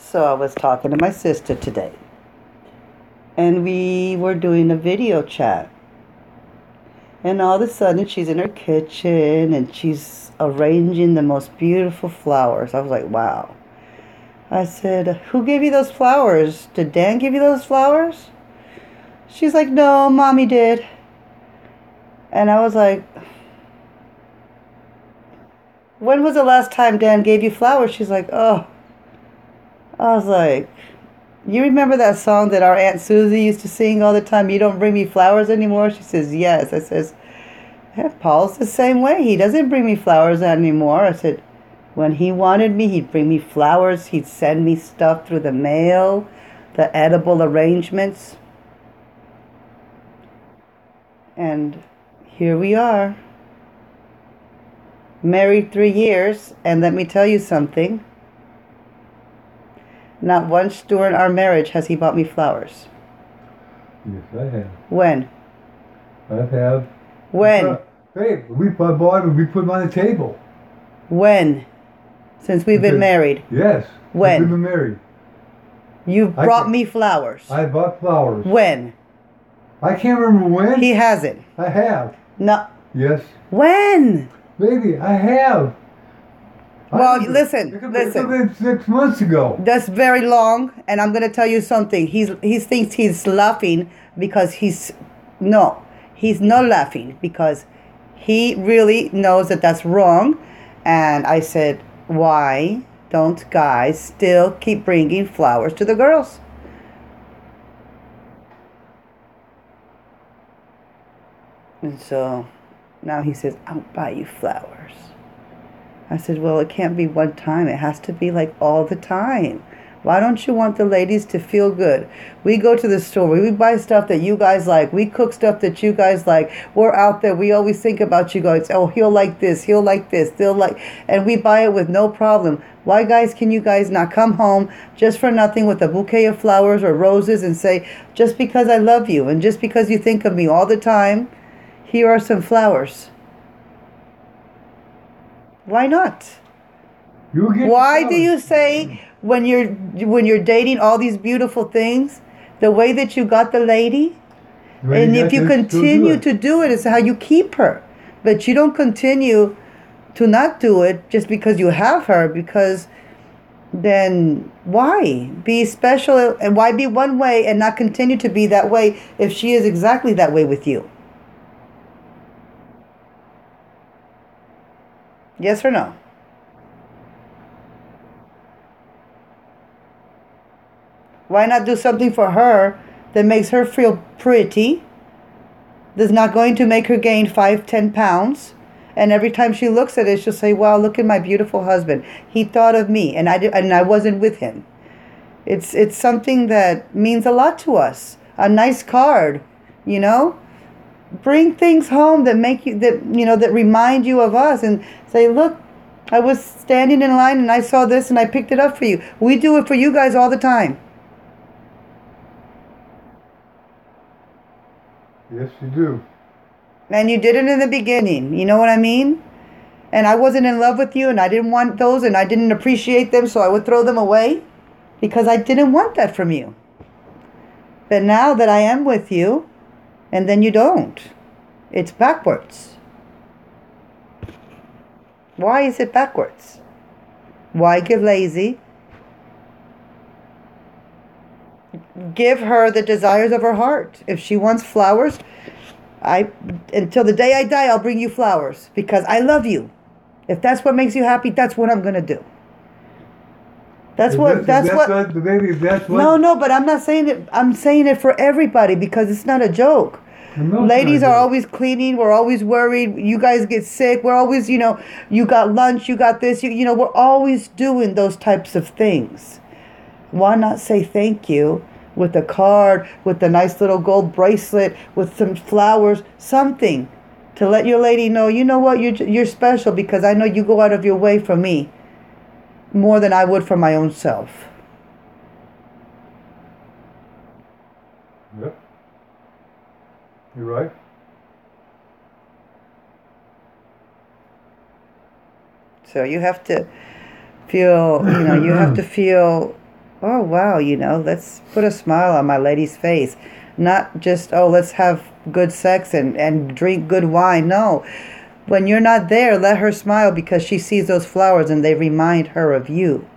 So I was talking to my sister today, and we were doing a video chat. And all of a sudden, she's in her kitchen and she's arranging the most beautiful flowers. I was like, wow. I said, who gave you those flowers? Did Dan give you those flowers? She's like, no, Mommy did. And I was like, when was the last time Dan gave you flowers? She's like, oh. I was like, you remember that song that our Aunt Susie used to sing all the time? You don't bring me flowers anymore? She says, yes. I says, yeah, Paul's the same way. He doesn't bring me flowers anymore. I said, when he wanted me, he'd bring me flowers. He'd send me stuff through the mail, the edible arrangements. And here we are, married 3 years. And let me tell you something. Not once during our marriage has he bought me flowers. Yes, I have. When? I have. When? Babe, we bought them, we put them on the table. When? Since we've been married. Yes. When? We've been married. You've brought me flowers. I bought flowers. When? I can't remember when. He hasn't. I have. No. Yes. When? Baby, I have. Well, listen. It could have been 6 months ago. That's very long, and I'm going to tell you something. He thinks he's laughing because he's not laughing because he really knows that that's wrong. And I said, why don't guys still keep bringing flowers to the girls? And so now he says, I'll buy you flowers. I said, well, it can't be one time. It has to be like all the time. Why don't you want the ladies to feel good? We go to the store. We buy stuff that you guys like. We cook stuff that you guys like. We're out there. We always think about you guys. Oh, he'll like this. He'll like this. They'll like... And we buy it with no problem. Why, guys, can you guys not come home just for nothing with a bouquet of flowers or roses and say, just because I love you and just because you think of me all the time, here are some flowers. Why not? Why do you say when you're dating all these beautiful things, the way that you got the lady, and if you continue to do it, it's how you keep her. But you don't continue to not do it just because you have her, because then why be special and why be one way and not continue to be that way if she is exactly that way with you? Yes or no? Why not do something for her that makes her feel pretty, that's not going to make her gain 5-10 pounds, and every time she looks at it, she'll say, wow, look at my beautiful husband. He thought of me, and I wasn't with him. It's something that means a lot to us. A nice card, you know? Bring things home that make you, that remind you of us, and say, look, I was standing in line and I saw this and I picked it up for you. We do it for you guys all the time. Yes, you do. And you did it in the beginning. You know what I mean? And I wasn't in love with you and I didn't want those and I didn't appreciate them, so I would throw them away because I didn't want that from you. But now that I am with you, and then you don't, it's backwards. Why is it backwards? Why get lazy? Give her the desires of her heart. If she wants flowers, until the day I die, I'll bring you flowers because I love you. If that's what makes you happy, that's what I'm gonna do. That's what. No, but I'm not saying it. I'm saying it for everybody because it's not a joke. Ladies are always cleaning. We're always worried. You guys get sick. We're always, you got lunch. You got this. We're always doing those types of things. Why not say thank you with a card, with a nice little gold bracelet, with some flowers, something to let your lady know, you know what, you're special because I know you go out of your way for me more than I would for my own self. Yep. You're right. So you have to feel, you have to feel oh wow, let's put a smile on my lady's face. Not just, oh, let's have good sex and drink good wine. No. When you're not there, let her smile because she sees those flowers and they remind her of you.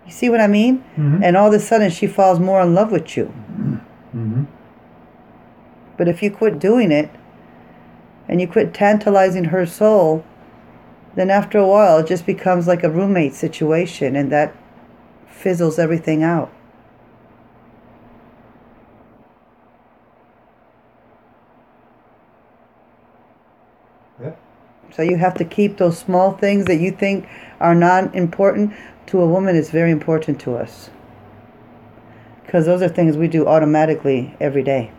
You see what I mean? Mm-hmm. And all of a sudden she falls more in love with you. Mm-hmm. But if you quit doing it and you quit tantalizing her soul, then after a while it just becomes like a roommate situation, and that fizzles everything out. Yeah. So you have to keep those small things that you think are not important. To a woman, it's very important to us. Because those are things we do automatically every day.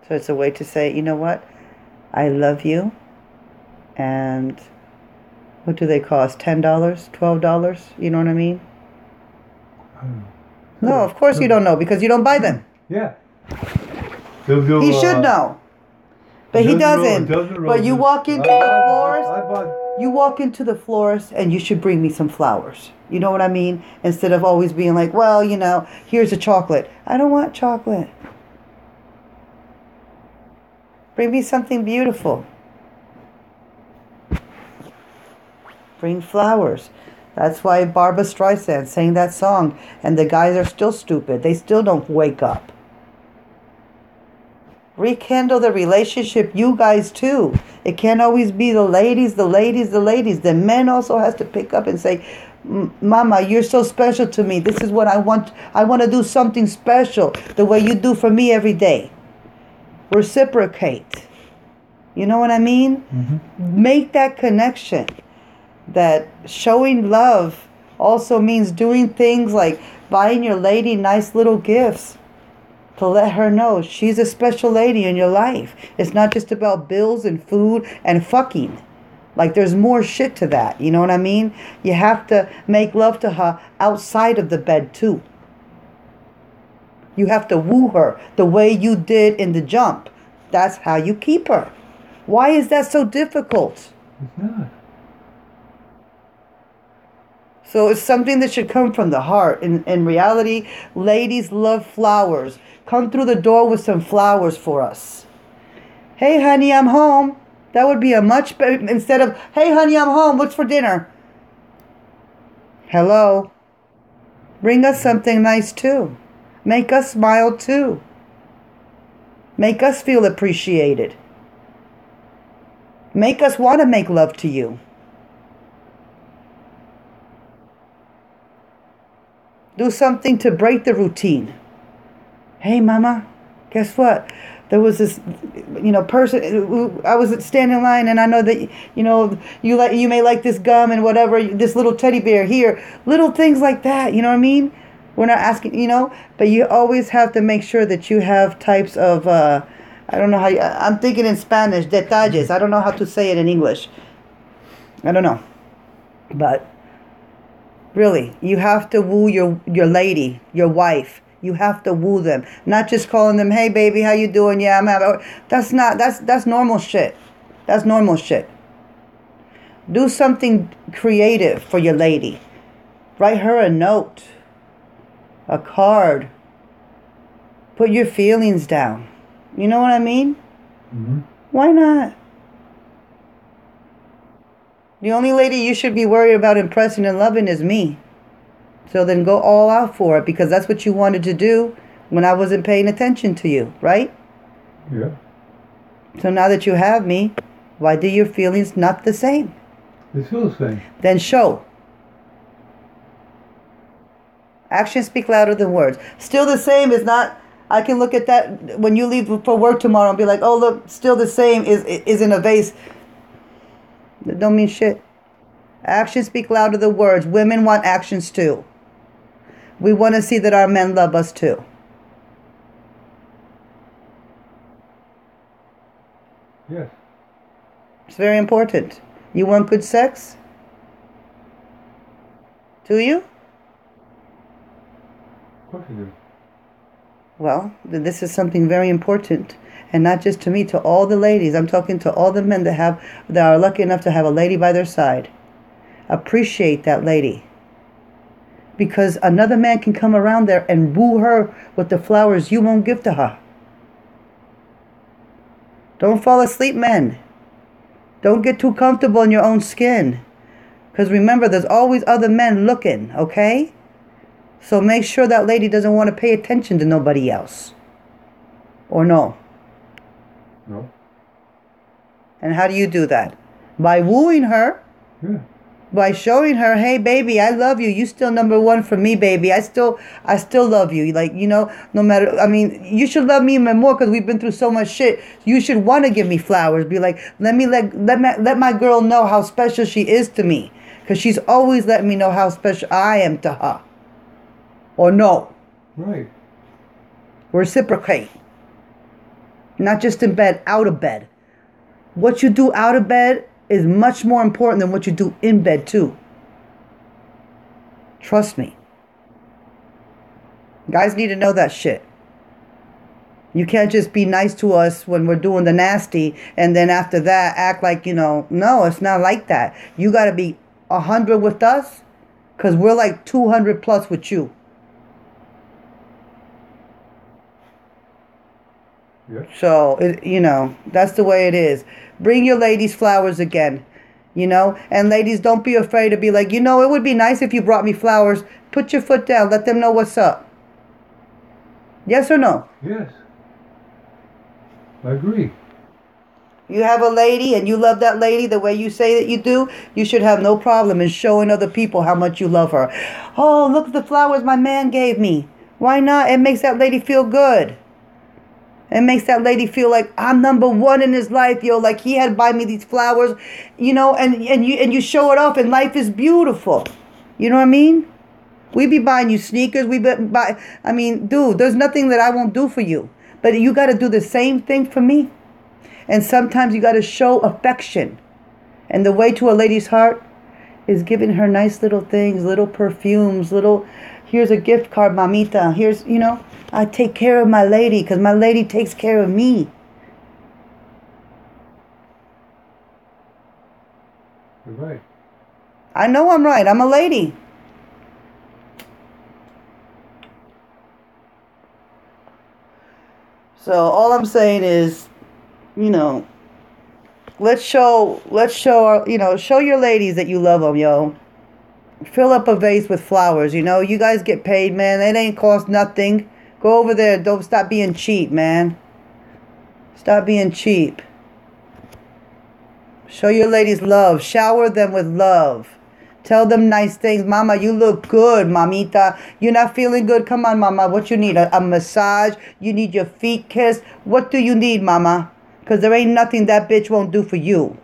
So it's a way to say, you know what? I love you. And what do they cost? $10? $12? You know what I mean? No, of course you don't know because you don't buy them. Yeah. He should know. But he doesn't. But you walk into the florist. You walk into the florist and you should bring me some flowers. You know what I mean? Instead of always being like, well, here's a chocolate. I don't want chocolate. Bring me something beautiful. Bring flowers. That's why Barbra Streisand sang that song. And the guys are still stupid. They still don't wake up. Rekindle the relationship, you guys too. It can't always be the ladies, the ladies, the ladies. The men also has to pick up and say, Mama, you're so special to me. This is what I want. I want to do something special the way you do for me every day. Reciprocate. You know what I mean? Mm-hmm. Make that connection. That showing love also means doing things like buying your lady nice little gifts to let her know she's a special lady in your life. It's not just about bills and food and fucking. Like there's more shit to that. You know what I mean? You have to make love to her outside of the bed too. You have to woo her the way you did in the jump. That's how you keep her. Why is that so difficult? It's not. So it's something that should come from the heart. In reality, ladies love flowers. Come through the door with some flowers for us. Hey, honey, I'm home. That would be a much better, instead of, hey, honey, I'm home. What's for dinner? Hello. Bring us something nice, too. Make us smile, too. Make us feel appreciated. Make us want to make love to you. Do something to break the routine. Hey, Mama, guess what? There was this, person. I was standing in line, and I know that you may like this gum and whatever. This little teddy bear here, little things like that. You know what I mean? We're not asking, but you always have to make sure that you have types of. I don't know how. I'm thinking in Spanish, detalles. I don't know how to say it in English. I don't know, but. Really, you have to woo your lady, your wife. You have to woo them, not just calling them, "Hey, baby, how you doing?" Yeah, I'm happy. That's normal shit. That's normal shit. Do something creative for your lady. Write her a note, a card. Put your feelings down. You know what I mean? Mm-hmm. Why not? The only lady you should be worried about impressing and loving is me. So then go all out for it, because that's what you wanted to do when I wasn't paying attention to you, right? Yeah. So now that you have me, why do your feelings not the same? It's still the same. Then show. Actions speak louder than words. Still the same is not, I can look at that when you leave for work tomorrow and be like, oh look, still the same is in a vase. That don't mean shit. Actions speak louder than words. Women want actions too. We want to see that our men love us too. Yes. It's very important. You want good sex? Do you? Of course you do. Well, this is something very important. And not just to me, to all the ladies. I'm talking to all the men that are lucky enough to have a lady by their side. appreciate that lady. Because another man can come around there and woo her with the flowers you won't give to her. Don't fall asleep, men. Don't get too comfortable in your own skin. Because remember, there's always other men looking, okay? So make sure that lady doesn't want to pay attention to nobody else. Or no? No. And how do you do that? By wooing her. Yeah. By showing her, hey baby, I love you. You still number one for me, baby. I still love you. Like, you know, no matter, I mean, you should love me even more because we've been through so much shit. You should want to give me flowers. Be like, let my girl know how special she is to me. Because she's always letting me know how special I am to her. Or no. Right. Reciprocate. Not just in bed, out of bed. What you do out of bed is much more important than what you do in bed too. Trust me. Guys need to know that shit. You can't just be nice to us when we're doing the nasty and then after that act like, you know, no, it's not like that. You got to be 100 with us because we're like 200 plus with you. Yeah. So, you know, that's the way it is. Bring your ladies flowers again, you know. And ladies, don't be afraid to be like, you know, it would be nice if you brought me flowers. Put your foot down. Let them know what's up. Yes or no? Yes. I agree. You have a lady and you love that lady the way you say that you do, you should have no problem in showing other people how much you love her. Oh, look at the flowers my man gave me. Why not? It makes that lady feel good. It makes that lady feel like I'm number one in his life, yo. Like he had to buy me these flowers, you know, and you show it off, and life is beautiful. You know what I mean? We be buying you sneakers. I mean, dude, there's nothing that I won't do for you. But you got to do the same thing for me. And sometimes you got to show affection. And the way to a lady's heart is giving her nice little things, little perfumes, here's a gift card, mamita. Here's, you know. I take care of my lady because my lady takes care of me. You're right. I know I'm right. I'm a lady. So all I'm saying is, you know, let's show our, you know, show your ladies that you love them, yo. Fill up a vase with flowers, you know. You guys get paid, man. It ain't cost nothing. Go over there. Don't stop being cheap, man. Stop being cheap. Show your ladies love. Shower them with love. Tell them nice things. Mama, you look good, mamita. You're not feeling good? Come on, mama. What you need? A massage? You need your feet kissed? What do you need, mama? Because there ain't nothing that bitch won't do for you.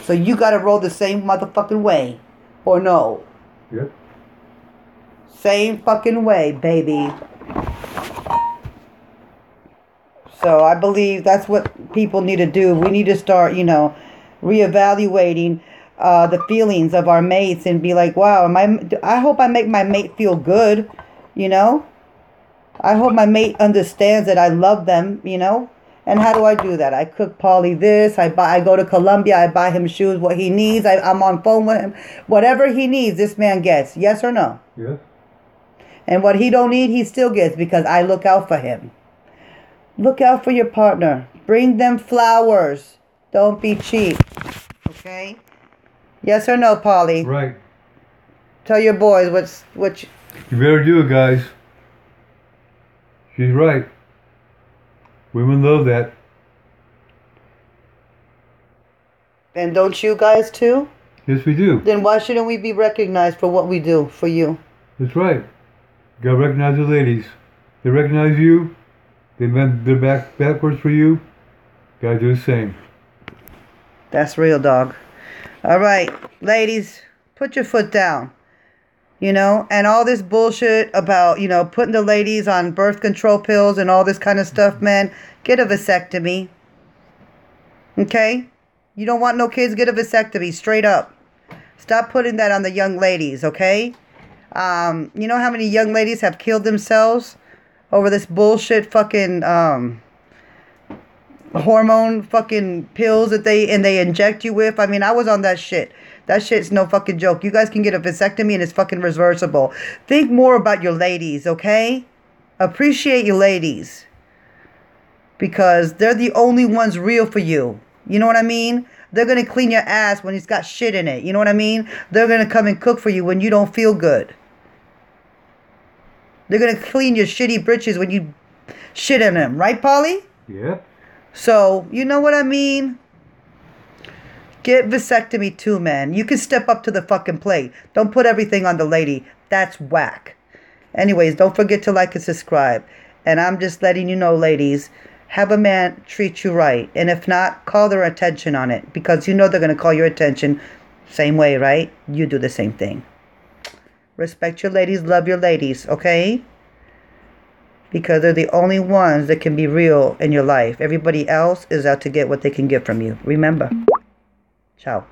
So you got to roll the same motherfucking way. Or no? Yep. Same fucking way, baby. So I believe that's what people need to do. We need to start, you know, reevaluating the feelings of our mates and be like, wow, I hope I make my mate feel good, you know. I hope my mate understands that I love them, you know. And how do I do that? I cook Paulie this. I go to Colombia. I buy him shoes, what he needs. I'm on phone with him. Whatever he needs, this man gets. Yes or no? Yes. And what he don't need, he still gets because I look out for him. Look out for your partner. Bring them flowers. Don't be cheap. Okay? Yes or no, Paulie? Right. Tell your boys what You better do it, guys. She's right. Women love that. And don't you guys too? Yes, we do. Then why shouldn't we be recognized for what we do for you? That's right. You gotta recognize the ladies. They recognize you. They bend their back backwards for you. Gotta do the same. That's real, dog. All right, ladies, put your foot down. You know, and all this bullshit about, you know, putting the ladies on birth control pills and all this kind of stuff, man. Get a vasectomy. Okay? You don't want no kids, get a vasectomy, straight up. Stop putting that on the young ladies, okay? You know how many young ladies have killed themselves over this bullshit fucking hormone fucking pills that they inject you with. I mean, I was on that shit. That shit's no fucking joke. You guys can get a vasectomy and it's fucking reversible. Think more about your ladies, okay? Appreciate your ladies. Because they're the only ones real for you. You know what I mean? They're going to clean your ass when it's got shit in it. You know what I mean? They're going to come and cook for you when you don't feel good. They're going to clean your shitty britches when you shit in them. Right, Polly? Yep. So, you know what I mean? Get vasectomy too, man. You can step up to the fucking plate. Don't put everything on the lady. That's whack. Anyways, don't forget to like and subscribe. And I'm just letting you know, ladies, have a man treat you right. And if not, call their attention on it. Because you know they're going to call your attention same way, right? You do the same thing. Respect your ladies. Love your ladies, okay? Because they're the only ones that can be real in your life. Everybody else is out to get what they can get from you. Remember. Ciao.